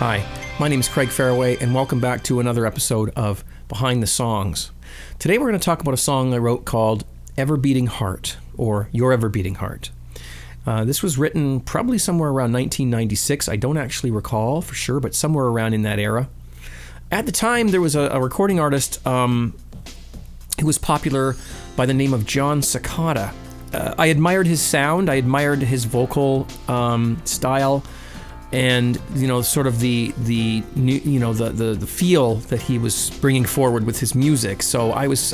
Hi, my name is Craig Fairway, and welcome back to another episode of Behind the Songs. Today we're going to talk about a song I wrote called Ever Beating Heart, or Your Ever Beating Heart. This was written probably somewhere around 1996. I don't actually recall for sure, but somewhere around in that era. At the time, there was a recording artist who was popular by the name of John Cicada. I admired his sound, I admired his vocal style, and sort of the feel that he was bringing forward with his music. So I was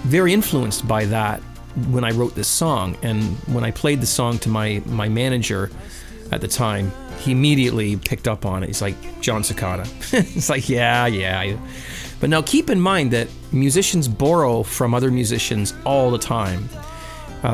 very influenced by that when I wrote this song. And when I played the song to my manager at the time, he immediately picked up on it. He's like, John Cicada. It's like, yeah. But now keep in mind that musicians borrow from other musicians all the time.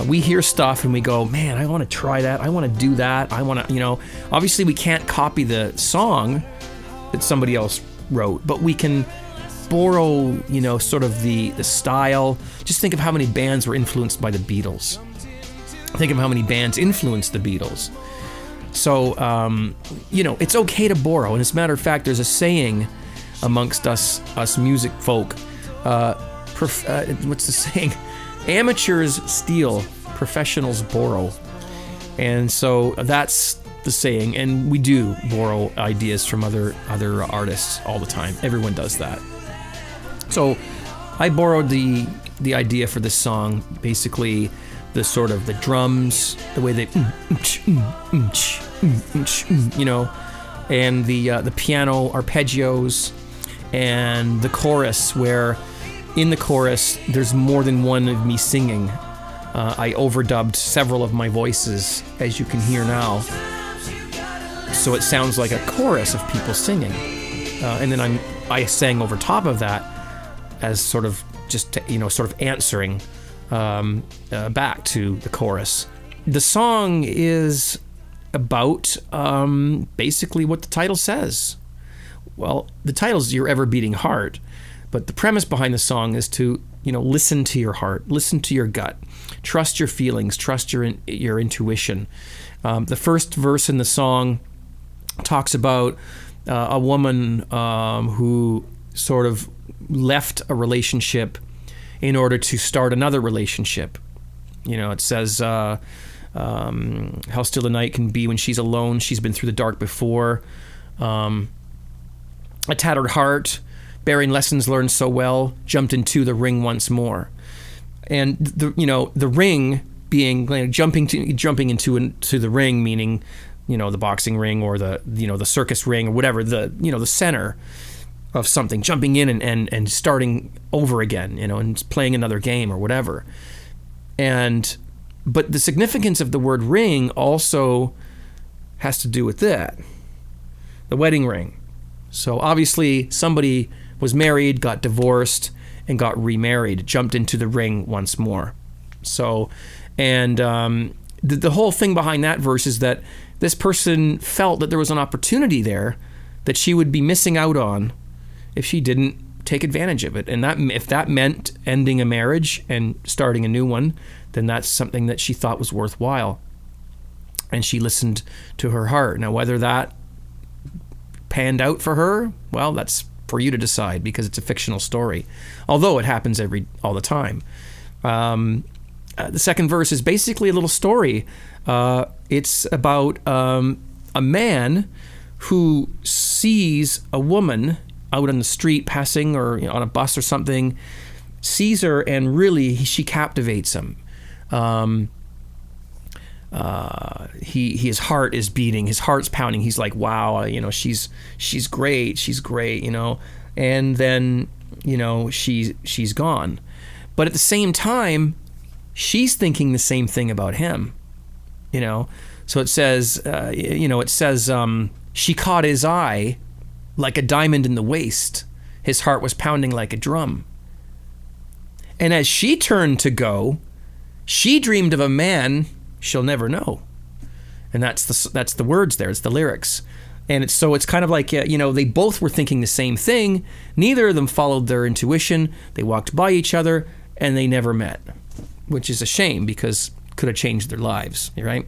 We hear stuff and we go, man, I want to try that. I want to do that. I want to, obviously we can't copy the song that somebody else wrote, but we can borrow, sort of the style. Just think of how many bands were influenced by the Beatles. Think of how many bands influenced the Beatles. So, it's okay to borrow. And as a matter of fact, there's a saying amongst us music folk. What's the saying? Amateurs steal, professionals borrow. And so that's the saying, and we do borrow ideas from other artists all the time. Everyone does that. So I borrowed the idea for this song, basically the sort of the drums, the way they and the piano arpeggios, and the chorus, where in the chorus, there's more than one of me singing. I overdubbed several of my voices, as you can hear now. So it sounds like a chorus of people singing. And then I sang over top of that as sort of just, sort of answering back to the chorus. The song is about basically what the title says. Well, the title's Your Ever Beating Heart. But the premise behind the song is to, listen to your heart, listen to your gut, trust your feelings, trust your intuition. The first verse in the song talks about a woman who sort of left a relationship in order to start another relationship. It says, how still the night can be when she's alone. She's been through the dark before. A tattered heart, bearing lessons learned so well, jumped into the ring once more. And the ring being jumping into the ring, meaning the boxing ring or the circus ring or whatever, the center of something, jumping in and starting over again, and playing another game or whatever. But the significance of the word ring also has to do with that, the wedding ring. So obviously somebody was married, got divorced, and got remarried, jumped into the ring once more. So, and the whole thing behind that verse is that this person felt that there was an opportunity there that she would be missing out on if she didn't take advantage of it. And that, if that meant ending a marriage and starting a new one, then that's something that she thought was worthwhile. And she listened to her heart. Now, whether that panned out for her, well, that's for you to decide, because it's a fictional story, although it happens all the time. The second verse is basically a little story. It's about a man who sees a woman out on the street passing, or on a bus or something, sees her, and really she captivates him. His heart is beating, his heart's pounding. He's like, wow, she's great, and then, she's gone. But at the same time, she's thinking the same thing about him, So it says, she caught his eye like a diamond in the waist. His heart was pounding like a drum. And as she turned to go, she dreamed of a man she'll never know. And that's the words there. It's the lyrics. And it's kind of like, they both were thinking the same thing. Neither of them followed their intuition. They walked by each other and they never met, which is a shame, because could have changed their lives, right?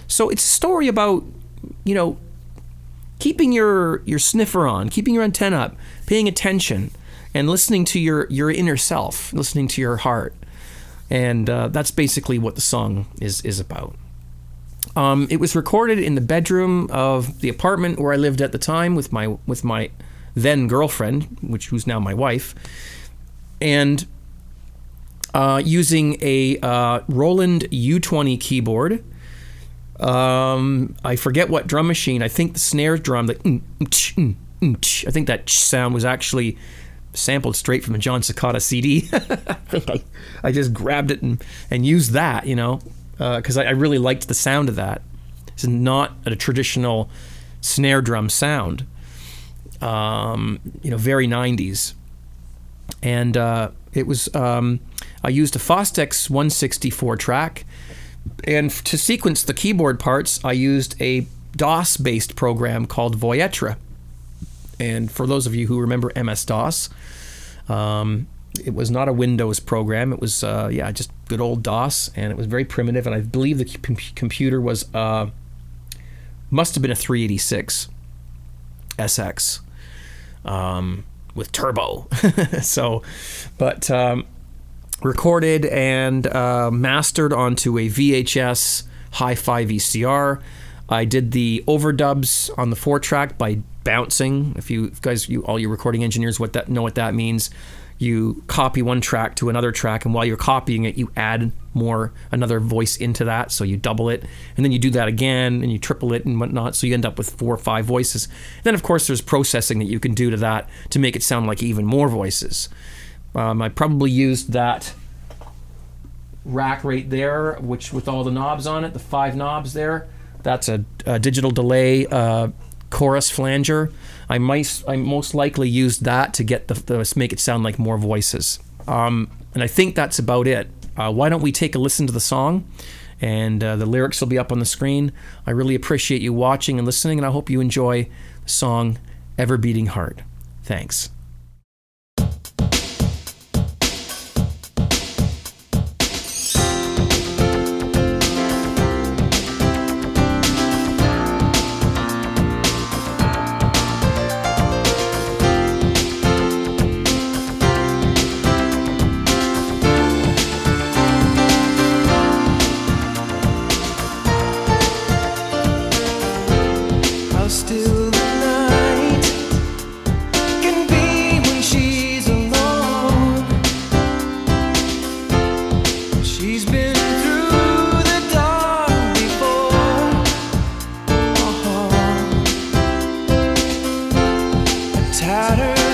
So it's a story about, keeping your sniffer on, keeping your antenna up, paying attention, and listening to your inner self, listening to your heart. And that's basically what the song is about. It was recorded in the bedroom of the apartment where I lived at the time with my then girlfriend, who's now my wife, and using a Roland U20 keyboard. I forget what drum machine. I think the snare drum, I think that sound was actually sampled straight from a John Cicada CD. I just grabbed it and used that, because I really liked the sound of that. It's not a traditional snare drum sound, very 90s. And it was, I used a Fostex 164 track, and to sequence the keyboard parts, I used a DOS-based program called Voyetra. And for those of you who remember MS-DOS, it was not a Windows program. It was, just good old DOS, and it was very primitive. And I believe the computer was, must have been a 386 SX with turbo. Recorded and mastered onto a VHS Hi-Fi VCR. I did the overdubs on the 4-track by bouncing. If you guys, all you recording engineers, know what that means. You copy one track to another track, and while you're copying it, you add another voice into that, so you double it, and then you do that again, and you triple it and whatnot, so you end up with 4 or 5 voices. Then, of course, there's processing that you can do to that to make it sound like even more voices. I probably used that rack right there, which with all the knobs on it, the 5 knobs there. That's a digital delay chorus flanger. I most likely used that to get make it sound like more voices. And I think that's about it. Why don't we take a listen to the song? And the lyrics will be up on the screen. I really appreciate you watching and listening, and I hope you enjoy the song Ever Beating Heart. Thanks. Still the night can be when she's alone. She's been through the dark before. A tattered